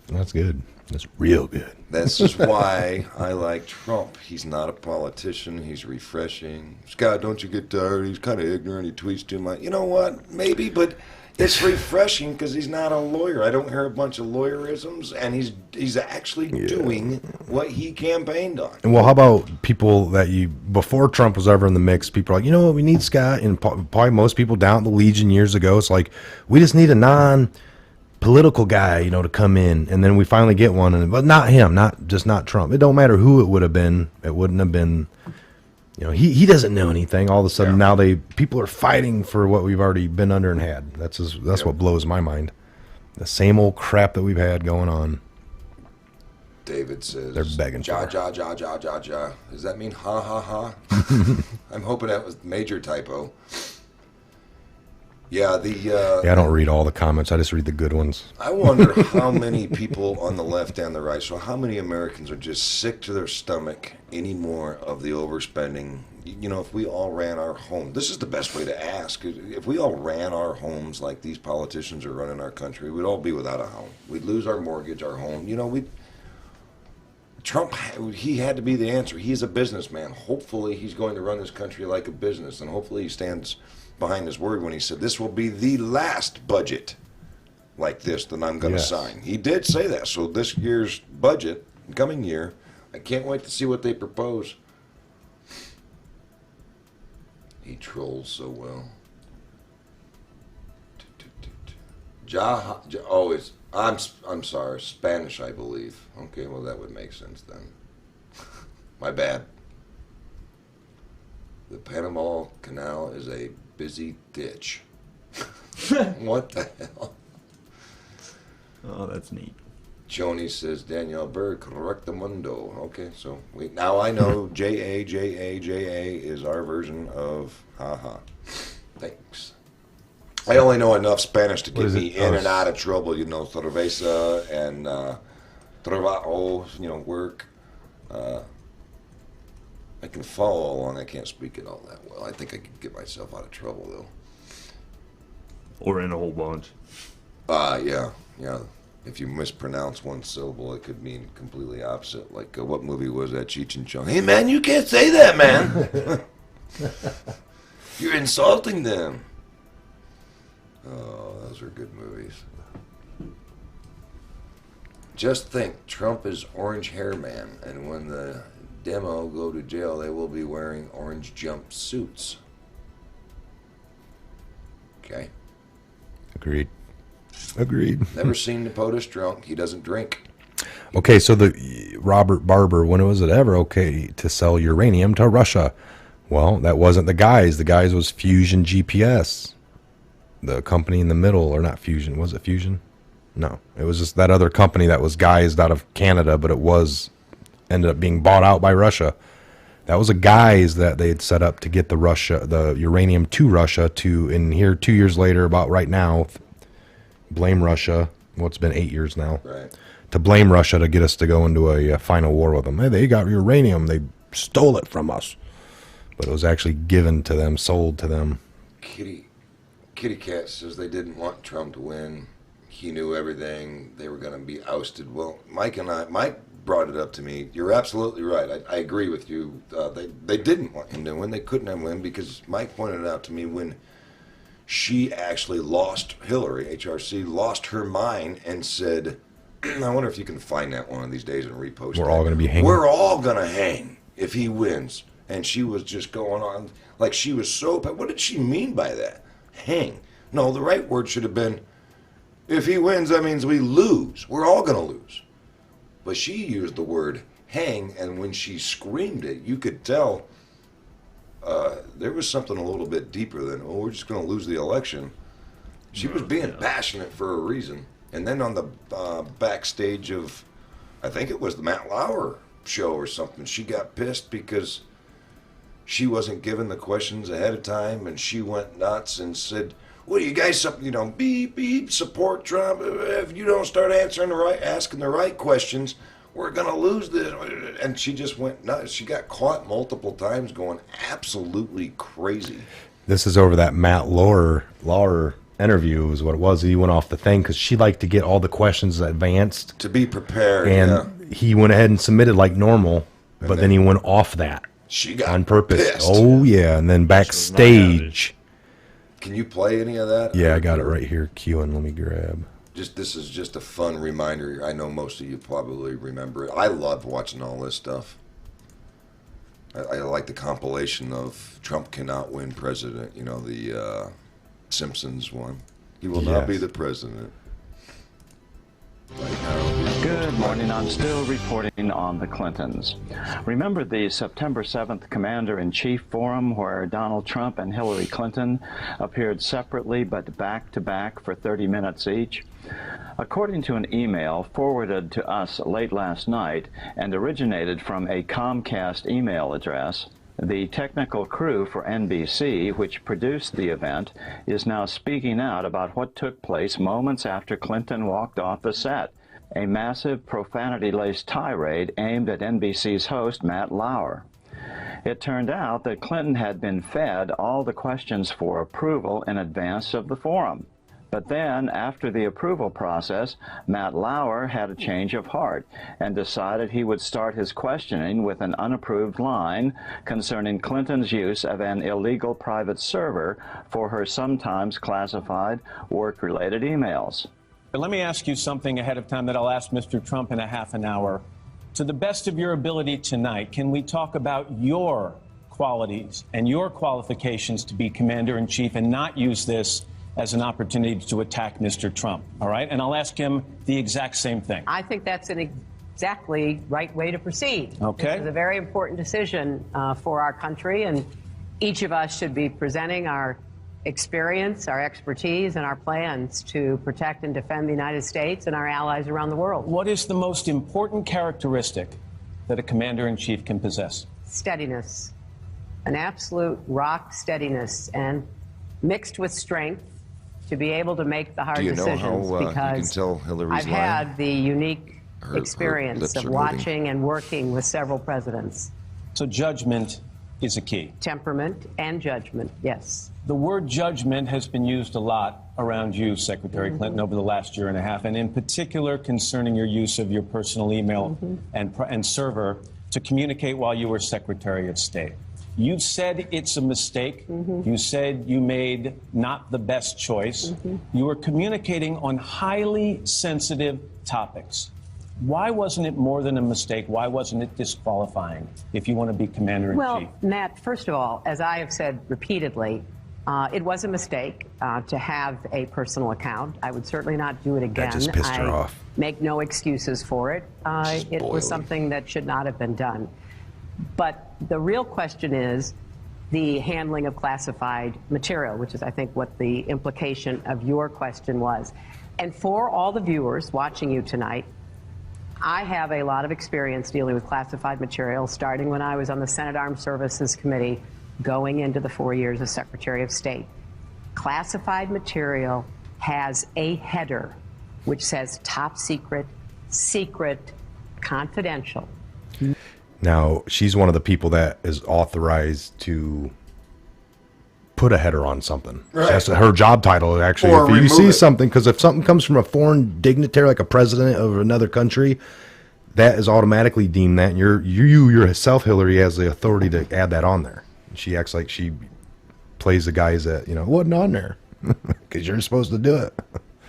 That's good. That's real good. This is why I like Trump. He's not a politician. He's refreshing. Scott, don't you get tired? He's kind of ignorant. He tweets too much. You know what? Maybe, but it's refreshing because he's not a lawyer. I don't hear a bunch of lawyerisms, and he's actually doing what he campaigned on. And well, how about people that before Trump was ever in the mix, people are like, what, we need Scott, and probably most people down at the Legion years ago, it's like, we just need a non-political guy, to come in, and then we finally get one, but not him, not Trump. It don't matter who it would have been. It wouldn't have been, he doesn't know anything. All of a sudden now people are fighting for what we've already been under and had. That's what blows my mind. The same old crap that we've had going on. David says, they're begging ja. for Does that mean ha ha ha? I'm hoping that was major typo. Yeah, I don't read all the comments. I just read the good ones. I wonder how many people on the left and the right, so how many Americans are just sick to their stomach anymore of the overspending? If we all ran our home, this is the best way to ask. If we all ran our homes like these politicians are running our country, we'd all be without a home. We'd lose our mortgage, our home. Trump, he had to be the answer. He's a businessman. Hopefully he's going to run this country like a business, and hopefully he stands behind his word when he said this will be the last budget like this that I'm going to sign. He did say that. So this year's budget, coming year, I can't wait to see what they propose. He trolls so well. I'm sorry, Spanish, I believe. Okay, well that would make sense then. My bad. The Panama Canal is a busy ditch. What the hell? Oh, that's neat. Joni says, Danielle Berg, correctamundo. Okay, so now I know J-A is our version of haha. Thanks. I only know enough Spanish to get me in and out of trouble, cerveza and trabajo, work. I can follow along. I can't speak it all that well. I think I could get myself out of trouble, though. Or in a whole bunch. Yeah. If you mispronounce one syllable, it could mean completely opposite. Like, what movie was that, Cheech and Chong? Hey, man, you can't say that, man. You're insulting them. Oh, those are good movies. Just think, Trump is orange hair man, and when the demo go to jail, they will be wearing orange jumpsuits. Okay. Agreed. Never seen the POTUS drunk. He doesn't drink. Okay, so the Robert Barber, when was it ever okay to sell uranium to Russia? Well, that wasn't the guys. The guys was Fusion GPS, the company in the middle, or not Fusion. Was it Fusion? No, it was just that other company that was guised out of Canada, but it ended up being bought out by Russia. That was a guise that they had set up to get the uranium to Russia and here 2 years later, about right now, blame Russia. Well, it's been 8 years now. Right. To blame Russia to get us to go into a final war with them. Hey, they got uranium. They stole it from us. But it was actually given to them, sold to them. Kitty Cat says they didn't want Trump to win. He knew everything. They were going to be ousted. Well, Mike brought it up to me. You're absolutely right. I agree with you. They didn't want him to win. They couldn't have won because Mike pointed out to me when she actually lost, Hillary, HRC, lost her mind and said, I wonder if you can find that one of these days and repost it. We're all going to be hanging. We're all going to hang if he wins. And she was just going on like she was so... What did she mean by that? Hang. No, the right word should have been, if he wins, that means we lose. We're all going to lose. But she used the word hang, and when she screamed it, you could tell there was something a little bit deeper than, oh, we're just going to lose the election. She was being passionate for a reason. And then on the backstage of, I think it was the Matt Lauer show or something, she got pissed because she wasn't given the questions ahead of time, and she went nuts and said, well, you guys, beep, support Trump. If you don't start asking the right questions, we're going to lose this. And she just went nuts. She got caught multiple times going absolutely crazy. This is over that Matt Lauer interview is what it was. He went off the thing because she liked to get all the questions advanced. To be prepared, and he went ahead and submitted like normal, but then he went off that. She got on purpose. Pissed. Oh, yeah. And then backstage. Can you play any of that? Yeah, I got it right here. Let me grab. This is just a fun reminder. I know most of you probably remember it. I love watching all this stuff. I like the compilation of Trump cannot win president. The Simpsons one. He will not be the president. Right now. Good morning. I'm still reporting on the Clintons. Remember the September 7th Commander-in-Chief Forum where Donald Trump and Hillary Clinton appeared separately but back-to-back for 30 minutes each? According to an email forwarded to us late last night and originated from a Comcast email address, the technical crew for NBC, which produced the event, is now speaking out about what took place moments after Clinton walked off the set. A massive profanity-laced tirade aimed at NBC's host, Matt Lauer. It turned out that Clinton had been fed all the questions for approval in advance of the forum. But then, after the approval process, Matt Lauer had a change of heart and decided he would start his questioning with an unapproved line concerning Clinton's use of an illegal private server for her sometimes classified work-related emails. But let me ask you something ahead of time that I'll ask Mr. Trump in a half an hour. To the best of your ability tonight, can we talk about your qualities and your qualifications to be commander-in-chief and not use this as an opportunity to attack Mr. Trump, all right? And I'll ask him the exact same thing. I think that's an exactly right way to proceed. Okay. It's a very important decision for our country, and each of us should be presenting our experience, our expertise, and our plans to protect and defend the United States and our allies around the world. What is the most important characteristic that a commander-in-chief can possess? Steadiness, an absolute rock steadiness, and mixed with strength to be able to make the hard decisions. Do you know how you can because tell Hillary's I've had the unique experience lips of are watching moving. and working with several presidents. So judgment is a key. Temperament and judgment, yes. The word judgment has been used a lot around you, Secretary Clinton, over the last year and a half, and in particular concerning your use of your personal email and server to communicate while you were Secretary of State. You've said it's a mistake. You said you made not the best choice. You were communicating on highly sensitive topics. Why wasn't it more than a mistake? Why wasn't it disqualifying if you want to be commander-in-chief? Well, Matt, first of all, as I have said repeatedly, it was a mistake to have a personal account. I would certainly not do it again. That just pissed her I off. make no excuses for it. It was Spoiling. something that should not have been done. But the real question is the handling of classified material, which is, I think, what the implication of your question was. And for all the viewers watching you tonight, I have a lot of experience dealing with classified material, starting when I was on the Senate Armed Services Committee, going into the 4 years as Secretary of State. Classified material has a header which says top secret, secret, confidential. Now, she's one of the people that is authorized to put a header on something. Right. That's her job title, actually. Or If you remove see it. something, because if something comes from a foreign dignitary, like a president of another country, that is automatically deemed that. And you yourself, Hillary, has the authority to add that on there. She acts like she plays the guys that, wasn't on there. Because you're supposed to do it.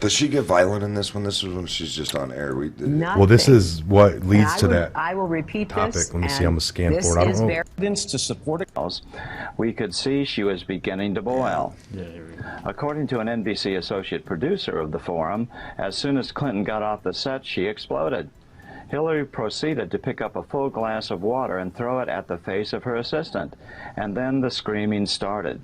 Does she get violent in this one? This is when she's just on air. Well, this is what leads to that I will repeat topic. this. Let me see. I'm going to scan this for it. I is don't know. very Evidence to support it. We could see she was beginning to boil. Yeah, here we go. According to an NBC associate producer of the forum, as soon as Clinton got off the set, she exploded. Hillary proceeded to pick up a full glass of water and throw it at the face of her assistant, and then the screaming started.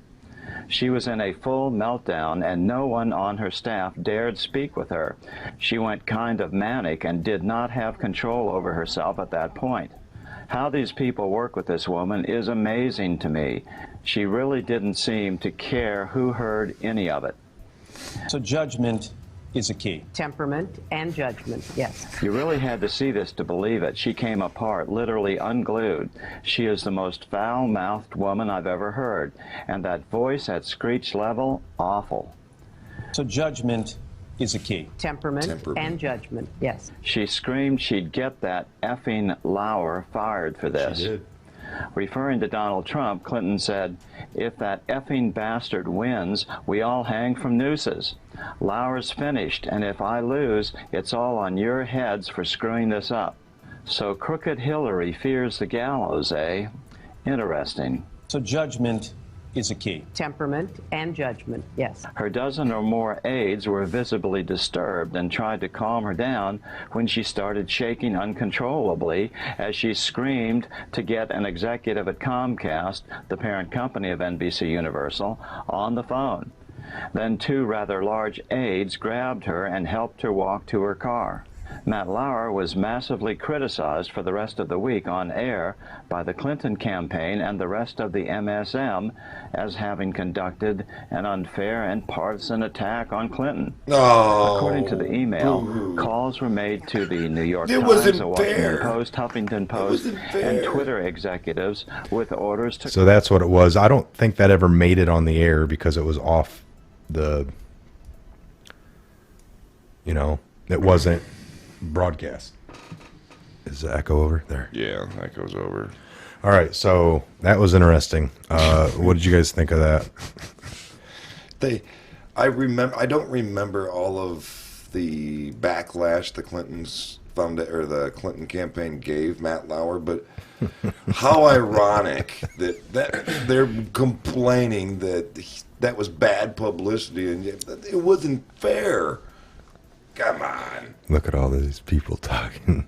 She was in a full meltdown, and no one on her staff dared speak with her. She went kind of manic and did not have control over herself at that point. How these people work with this woman is amazing to me. She really didn't seem to care who heard any of it. So judgment is a key. temperament and judgment, yes. You really had to see this to believe it. She came apart, literally unglued. She is the most foul-mouthed woman I've ever heard. And that voice at screech level, awful. So judgment is a key. Temperament and judgment, yes. She screamed she'd get that effing Lauer fired for this. She did. Referring to Donald Trump, Clinton said, "If that effing bastard wins, we all hang from nooses. Lauer's finished, and if I lose, it's all on your heads for screwing this up. So crooked Hillary fears the gallows, eh? Interesting." So judgment is a key. Temperament and judgment, yes. Her dozen or more aides were visibly disturbed and tried to calm her down when she started shaking uncontrollably as she screamed to get an executive at Comcast, the parent company of NBC Universal, on the phone. Then two rather large aides grabbed her and helped her walk to her car. Matt Lauer was massively criticized for the rest of the week on air by the Clinton campaign and the rest of the MSM as having conducted an unfair and partisan attack on Clinton. No. According to the email, calls were made to the New York It Times, wasn't the Washington fair. Post, Huffington Post, wasn't and fair. Twitter executives with orders to... So that's what it was. I don't think that ever made it on the air because it was off the, it wasn't broadcast. Is the echo over there? Yeah, that goes over. All right, so that was interesting. What did you guys think of that? I don't remember all of the backlash the Clintons found or the Clinton campaign gave Matt Lauer, but how ironic that they're complaining that was bad publicity and yet it wasn't fair. Come on. Look at all these people talking.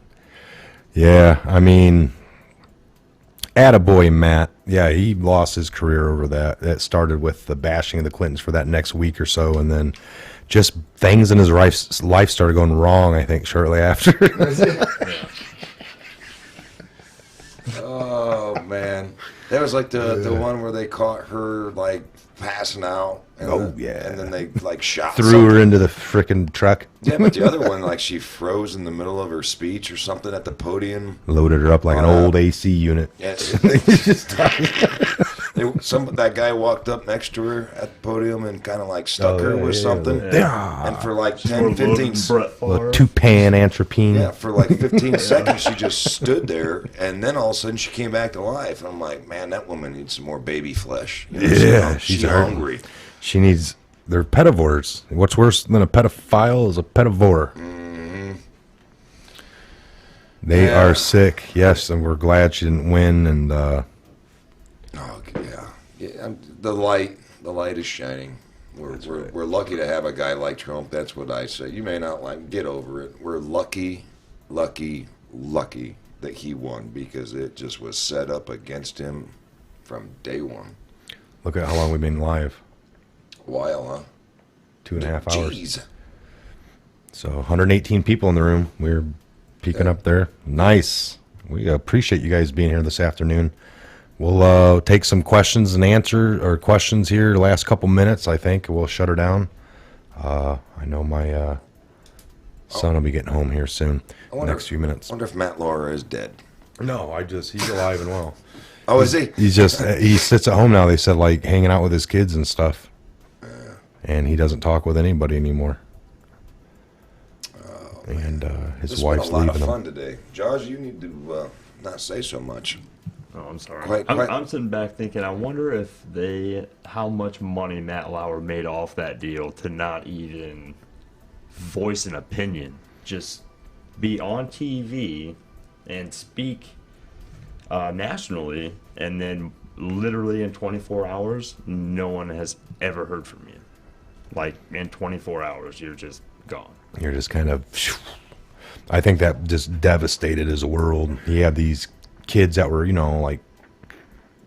Yeah, I mean, attaboy Matt. Yeah, he lost his career over that. That started with the bashing of the Clintons for that next week or so, and then just things in his life started going wrong, I think, shortly after. Oh, man. That was like the one where they caught her, like, passing out. And yeah. And then they, like, shot Threw her into the frickin' truck. Yeah, but the other one, like, she froze in the middle of her speech or something at the podium. Loaded her up like an old AC unit. Yeah, that guy walked up next to her at the podium and kind of like stuck her with something. Yeah. And for like 10, 15 Little two-pan antropine. yeah, for like 15 seconds, she just stood there, and then all of a sudden she came back to life. And I'm like, man, that woman needs some more baby flesh. Yeah, she's she's hungry. She needs. They're pedivores. What's worse than a pedophile is a pedivore. Mm-hmm. They Yeah. are sick, yes, and we're glad she didn't win. And Oh, yeah. The light is shining. We're lucky to have a guy like Trump. That's what I say. You may not like, get over it. We're lucky that he won, because it just was set up against him from day one. look at how long we've been live. A while, huh? 2.5 hours. Jeez. So 118 people in the room. We're peeking up there. Nice. We appreciate you guys being here this afternoon. We'll take some questions and questions here the last couple minutes. I think we'll shut her down. I know my son will be getting home here soon. Next few minutes. I wonder if Matt Lauer is dead. No, he's alive and well. Oh, is he? He's just he sits at home now. They said, like, hanging out with his kids and stuff, and he doesn't talk with anybody anymore. And his This has wife's been a lot leaving of him. fun today. Josh, you need to not say so much. Oh, I'm sorry. Quite- I'm sitting back thinking, I wonder if how much money Matt Lauer made off that deal to not even voice an opinion, just be on TV and speak nationally, and then literally in 24 hours, no one has ever heard from you. Like, in 24 hours, you're just gone. You're just kind of. I think that just devastated his world. He had these kids that were, like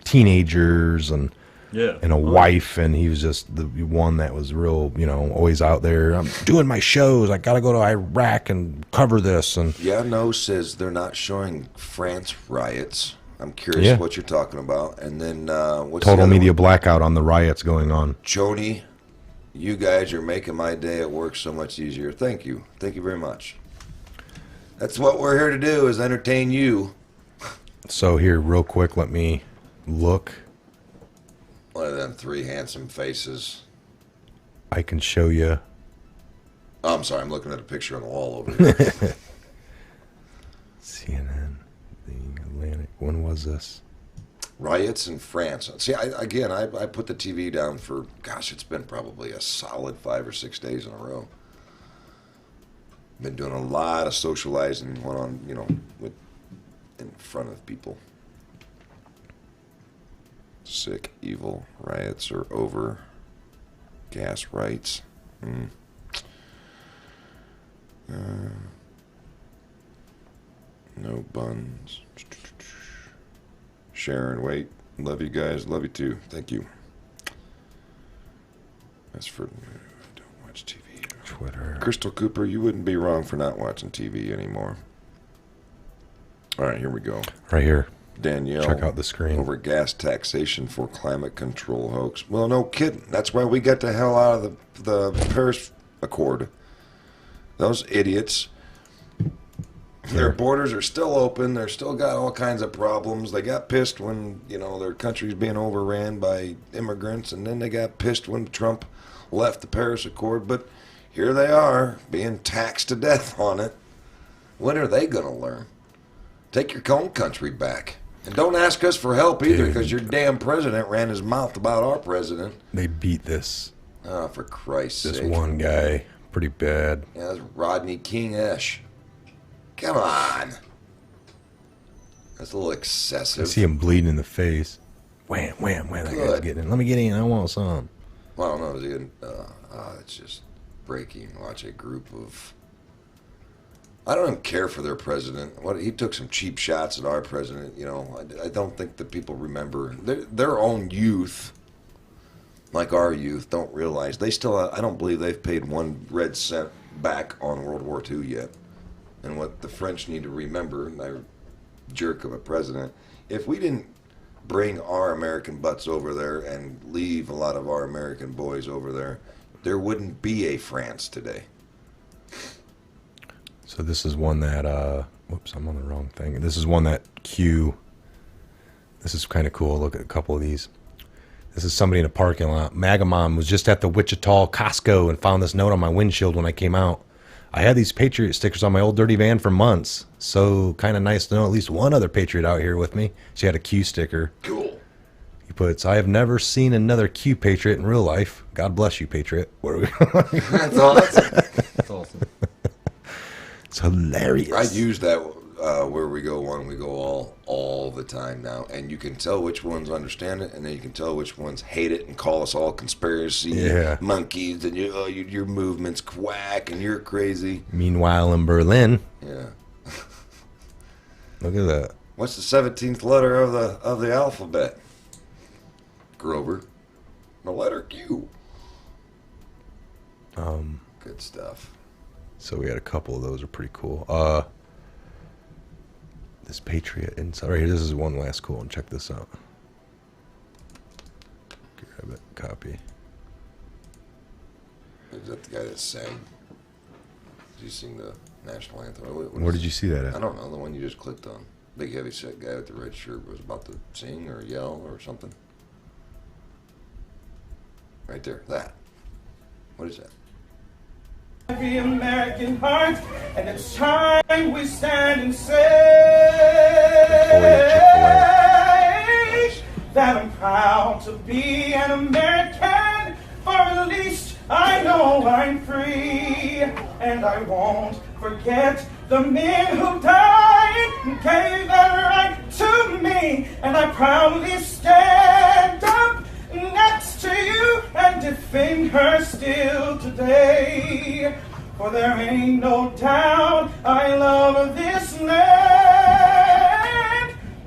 teenagers and Yeah. a wife, and he was just the one that was real, always out there. I'm doing my shows. I got to go to Iraq and cover this. And Yeah, no says they're not showing France riots. I'm curious Yeah. what you're talking about. And then what's the total other media one? blackout on the riots going on. Joni, you guys are making my day at work so much easier. Thank you. Thank you very much. That's what we're here to do, is entertain you. So here, real quick, let me look. One of them three handsome faces. I can show you. Oh, I'm sorry, I'm looking at a picture on the wall over here. CNN, the Atlantic. When was this? Riots in France. See, I put the TV down for, gosh, it's been probably a solid 5 or 6 days in a row. Been doing a lot of socializing, in front of people. Sick, evil, riots are over. Gas rights. No buns. Sharon, wait. Love you guys. Love you too. Thank you. That's for. I don't watch TV. Twitter. Crystal Cooper, you wouldn't be wrong for not watching TV anymore. All right, here we go. Right here. Danielle. Check out the screen. Over gas taxation for climate control hoax. Well, no kidding. That's why we got the hell out of the Paris Accord. Those idiots. Their borders are still open. They're still got all kinds of problems. They got pissed when, their country's being overran by immigrants, and then they got pissed when Trump left the Paris Accord. But here they are, being taxed to death on it. When are they going to learn? Take your own country back. And don't ask us for help either, because your damn president ran his mouth about our president. They beat this. Oh, for Christ's This sake. one guy pretty bad. Yeah, that's Rodney King-esh. Come on. That's a little I excessive. see him bleeding in the face. Wham, wham, wham. That guy's Good. getting in. Let me get in. I want some. Well, I don't know. Is he it's just breaking. Watch a group of. I don't even care for their president. He took some cheap shots at our president. I don't think that people remember their own youth, like our youth, don't realize they still. I don't believe they've paid 1 red cent back on World War II yet. And what the French need to remember, they're a jerk of a president. If we didn't bring our American butts over there and leave a lot of our American boys over there, there wouldn't be a France today. So this is one that, whoops, I'm on the wrong thing. This is one that this is kind of cool. Look at a couple of these. This is somebody in a parking lot. MAGA Mom was just at the Wichita Costco and found this note on my windshield when I came out. I had these Patriot stickers on my old dirty van for months. So kind of nice to know at least one other Patriot out here with me. She had a Q sticker. Cool. He puts, I have never seen another Q Patriot in real life. God bless you, Patriot. Where are we? That's awesome. That's awesome. It's hilarious. I used that where we go one, we go all the time now, and you can tell which ones understand it, and then you can tell which ones hate it and call us all conspiracy monkeys, and your movement's quack, and you're crazy. Meanwhile, in Berlin, Yeah. look at that. What's the 17th letter of the alphabet? Grover. The letter Q. Good stuff. So we had a couple of those are pretty cool. This Patriot inside right here. This is one last cool one. Check this out. Grab it. Copy. Is that the guy that sang? Did you sing the national anthem? Where did you see that I at? don't know. The one you just clicked on. Big heavy set guy with the red shirt was about to sing or yell or something. Right there. That. What is that? Every American heart, and it's time we stand and say that I'm proud to be an American, for at least I know I'm free, and I won't forget the men who died and gave their right to me, and I proudly stand up next to you and defend her still today. For there ain't no doubt I love this land.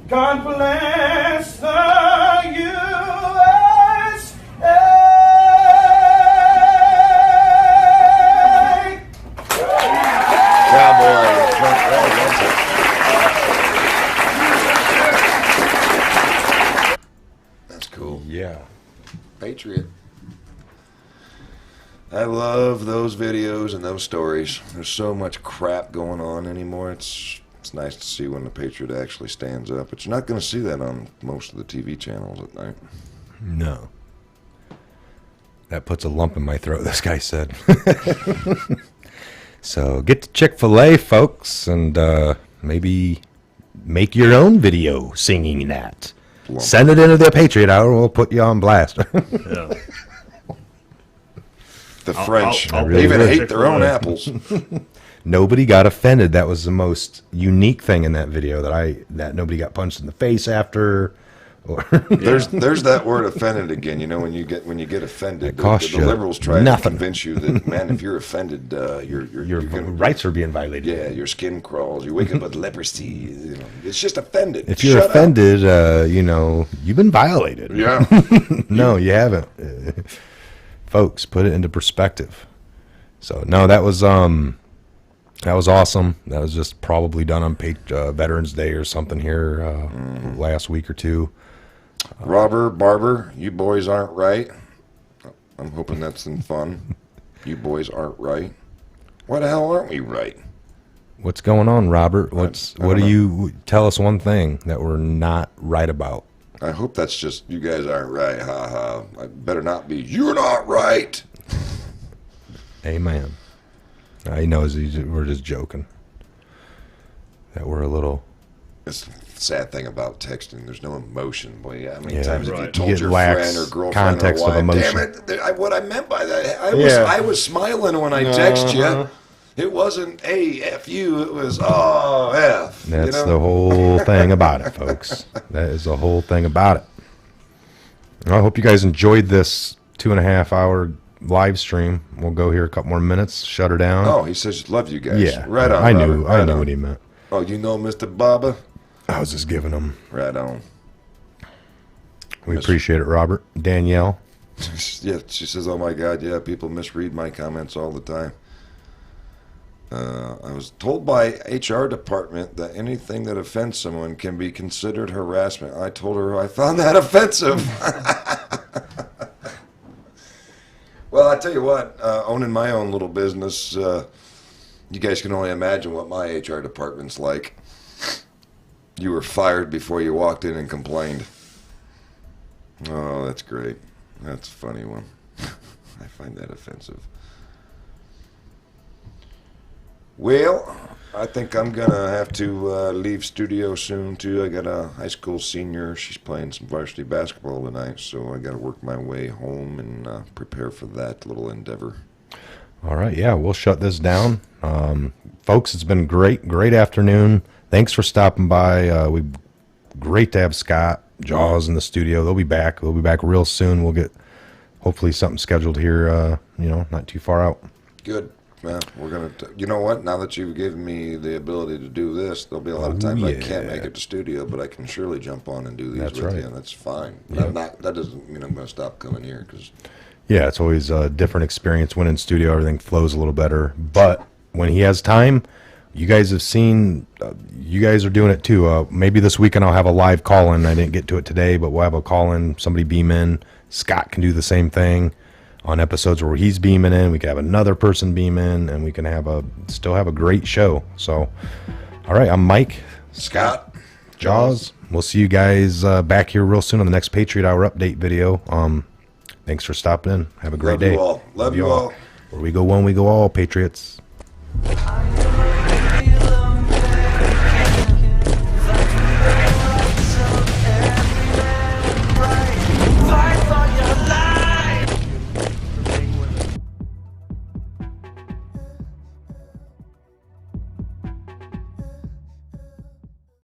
God bless the USA. Cowboy. Front row, that's cool. Yeah. Patriot. I love those videos and those stories. There's so much crap going on anymore. It's nice to see when the Patriot actually stands up. But you're not going to see that on most of the TV channels at night. No. That puts a lump in my throat, this guy said. So get to Chick-fil-A, folks, and maybe make your own video singing that. Lump. Send it into the Patriot Hour, we'll put you on blast. Yeah. The French I'll they even really hate their own apples. Nobody got offended. That was the most unique thing in that video, that nobody got punched in the face after. Or There's that word offended again. You know, when you get offended, the costs you liberals try nothing. to convince you that, man, if you're offended, your you're gonna, rights are being violated. yeah, your skin crawls. You wake up with leprosy. You know, it's just offended. If you're Shut up. offended, you've been violated. Yeah. No, you haven't. Folks, put it into perspective. So no, that was awesome. That was just probably done on Veterans Day or something here last week or two. Robber, Barber, you boys aren't right. I'm hoping that's in fun. You boys aren't right. Why the hell aren't we right? What's going on, Robert? I What don't do know. you tell us one thing that we're not right about? I hope that's just you guys aren't right. Ha ha. I better not be. You're not right. Amen. He knows we're just joking. That we're a little. It's the sad thing about texting. There's no emotion. Boy, how many Yeah. times have you Right. told You get your lax friend or girlfriend context or of wife, emotion. damn it, what I meant by that, Yeah. I was smiling when I text you. It wasn't A, F, you. It was, oh, F. That's you know? the whole thing about it, folks. That is the whole thing about it. I hope you guys enjoyed this 2.5 hour live stream. We'll go here a couple more minutes, shut her down. Oh, he says, love you guys. yeah. Right on, I knew Robert, right what on. he meant. Oh, you know Mr. Baba? I was just giving him. Right on. We Yes. appreciate it, Robert. Danielle. Yeah, she says, oh my God, yeah, people misread my comments all the time. I was told by HR department that anything that offends someone can be considered harassment. I told her I found that offensive. Well, I tell you what, owning my own little business, you guys can only imagine what my HR department's like. You were fired before you walked in and complained. Oh, that's great. That's a funny one. I find that offensive. Well, I think I'm going to have to leave studio soon, too. I got a high school senior. She's playing some varsity basketball tonight, so I got to work my way home and prepare for that little endeavor. All right. Yeah, we'll shut this down. Folks, it's been great afternoon. thanks for stopping by. Great to have Scott, Jaws in the studio. They'll be back. We'll be back real soon. We'll get hopefully something scheduled here, not too far out. Good. Man, we're going to, you know what? Now that you've given me the ability to do this, there'll be a lot of times I can't make it to studio, but I can surely jump on and do these with you, and that's fine. Yeah. That doesn't mean I'm going to stop coming here, because Yeah, it's always a different experience when in studio. Everything flows a little better. But when he has time, you guys have seen, you guys are doing it too. Maybe this weekend I'll have a live call-in. I didn't get to it today, but we'll have a call-in. Somebody beam in. Scott can do the same thing on episodes where he's beaming in. We can have another person beam in, and we can still have a great show. So, all right, I'm Mike. Scott. Jaws. We'll see you guys back here real soon on the next Patriot Hour update video. Thanks for stopping in. Have a great day. Love you all. Where we go one, we go all, Patriots.